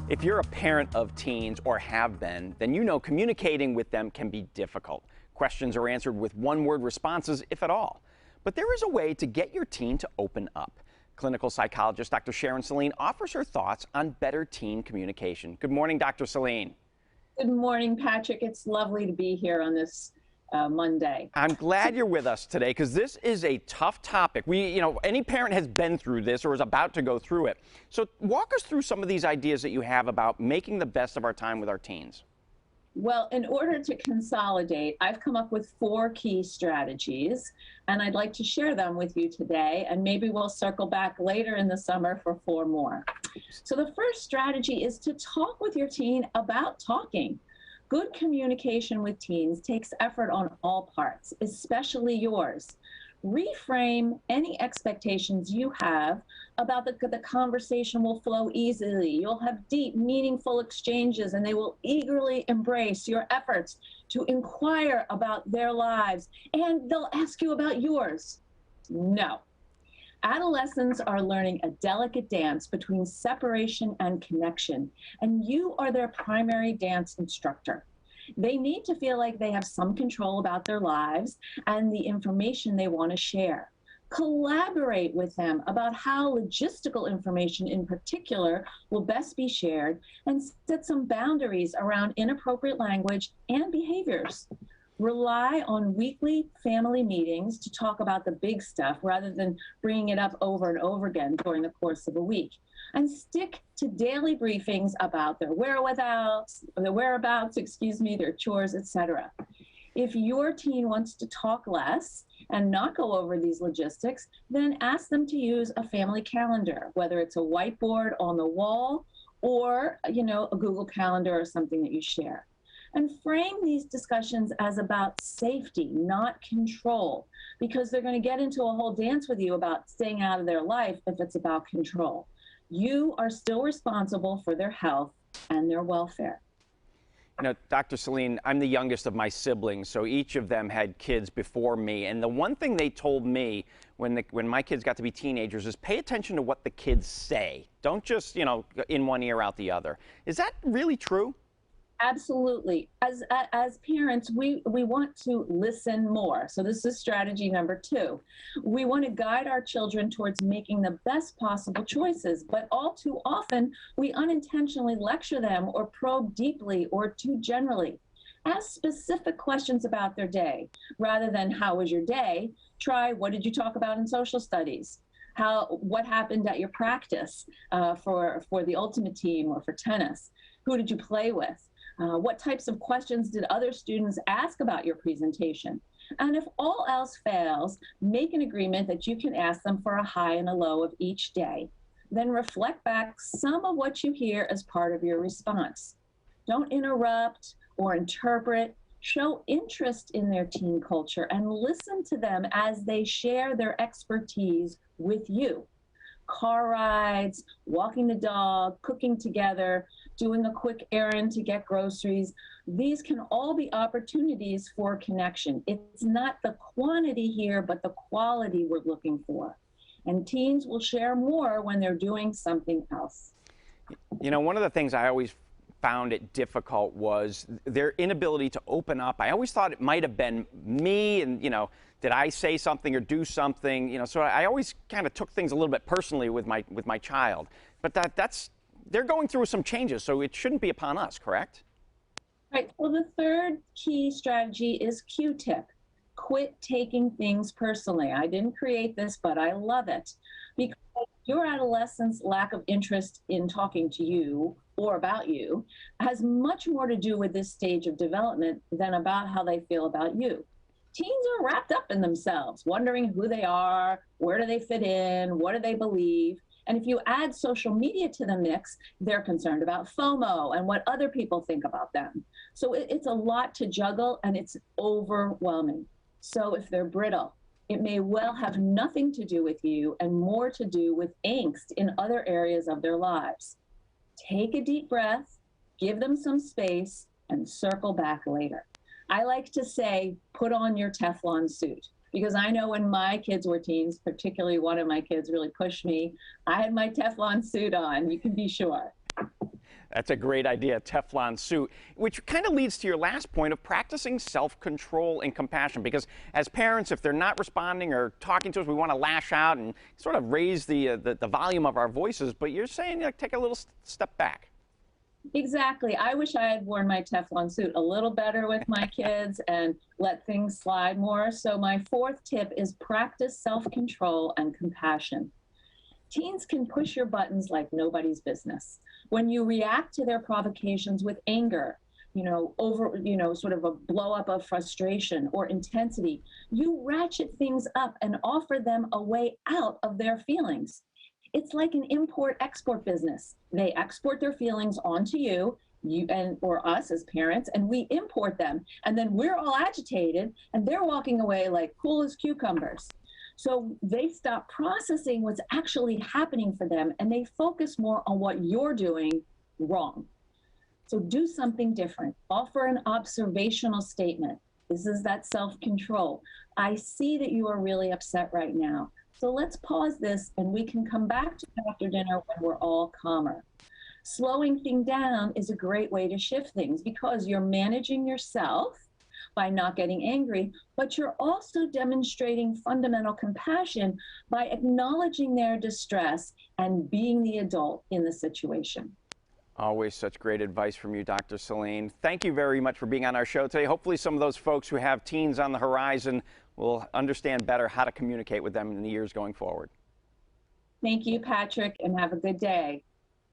If you're a parent of teens or have been, then you know communicating with them can be difficult. Questions are answered with one-word responses, if at all. But there is a way to get your teen to open up. Clinical psychologist Dr. Sharon Saline offers her thoughts on better teen communication. Good morning, Dr. Saline. Good morning, Patrick. It's lovely to be here on this Monday. I'm glad you're with us today because this is a tough topic. Any parent has been through this or is about to go through it. So walk us through some of these ideas that you have about making the best of our time with our teens. Well, in order to consolidate, I've come up with 4 key strategies, and I'd like to share them with you today, and maybe we'll circle back later in the summer for 4 more. So the first strategy is to talk with your teen about talking. Good communication with teens takes effort on all parts, especially yours. Reframe any expectations you have about the conversation will flow easily. You'll have deep, meaningful exchanges, and they will eagerly embrace your efforts to inquire about their lives, and they'll ask you about yours. No. Adolescents are learning a delicate dance between separation and connection, and you are their primary dance instructor. They need to feel like they have some control about their lives and the information they want to share. Collaborate with them about how logistical information in particular will best be shared, and set some boundaries around inappropriate language and behaviors. Rely on weekly family meetings to talk about the big stuff rather than bringing it up over and over again during the course of a week. And stick to daily briefings about their whereabouts, their chores, etc. If your teen wants to talk less and not go over these logistics, then ask them to use a family calendar, whether it's a whiteboard on the wall or, a Google Calendar or something that you share. And frame these discussions as about safety, not control, because they're going to get into a whole dance with you about staying out of their life if it's about control. You are still responsible for their health and their welfare. Dr. Saline, I'm the youngest of my siblings, so each of them had kids before me. And the one thing they told me when my kids got to be teenagers is pay attention to what the kids say. Don't just, in one ear, out the other. Is that really true? Absolutely. As parents, we want to listen more. So this is strategy number 2. We want to guide our children towards making the best possible choices, but all too often we unintentionally lecture them or probe deeply or too generally. Ask specific questions about their day. Rather than how was your day, try what did you talk about in social studies? What happened at your practice for the ultimate team or for tennis? Who did you play with? What types of questions did other students ask about your presentation? And if all else fails, make an agreement that you can ask them for a high and a low of each day. Then reflect back some of what you hear as part of your response. Don't interrupt or interpret. Show interest in their teen culture and listen to them as they share their expertise with you. Car rides, walking the dog, cooking together, doing a quick errand to get groceries. These can all be opportunities for connection. It's not the quantity here, but the quality we're looking for. And teens will share more when they're doing something else. One of the things I always found it difficult was their inability to open up. I always thought it might have been me and, did I say something or do something? So I always kind of took things a little bit personally with my child. But they're going through some changes, so it shouldn't be upon us, correct? Right. Well, the third key strategy is Q-tip. Quit taking things personally. I didn't create this, but I love it. Because your adolescent's lack of interest in talking to you or about you has much more to do with this stage of development than about how they feel about you. Teens are wrapped up in themselves, wondering who they are, where do they fit in, what do they believe. And if you add social media to the mix, they're concerned about FOMO and what other people think about them. So it's a lot to juggle, and it's overwhelming. So if they're brittle, it may well have nothing to do with you and more to do with angst in other areas of their lives. Take a deep breath, give them some space, and circle back later. I like to say, put on your Teflon suit. Because I know when my kids were teens, particularly one of my kids really pushed me, I had my Teflon suit on, you can be sure. That's a great idea, Teflon suit, which kind of leads to your last point of practicing self-control and compassion. Because as parents, if they're not responding or talking to us, we want to lash out and sort of raise the volume of our voices. But you're saying, like, take a little step back. Exactly. I wish I had worn my Teflon suit a little better with my kids and let things slide more. So my fourth tip is practice self-control and compassion. Teens can push your buttons like nobody's business. When you react to their provocations with anger, sort of a blow up of frustration or intensity, you ratchet things up and offer them a way out of their feelings. It's like an import-export business. They export their feelings onto you or us as parents, and we import them. And then we're all agitated, and they're walking away like cool as cucumbers. So they stop processing what's actually happening for them, and they focus more on what you're doing wrong. So do something different. Offer an observational statement. This is that self-control. I see that you are really upset right now. So let's pause this, and we can come back to it after dinner when we're all calmer. Slowing things down is a great way to shift things because you're managing yourself by not getting angry, but you're also demonstrating fundamental compassion by acknowledging their distress and being the adult in the situation. Always such great advice from you, Dr. Saline. Thank you very much for being on our show today. Hopefully some of those folks who have teens on the horizon will understand better how to communicate with them in the years going forward. Thank you, Patrick, and have a good day.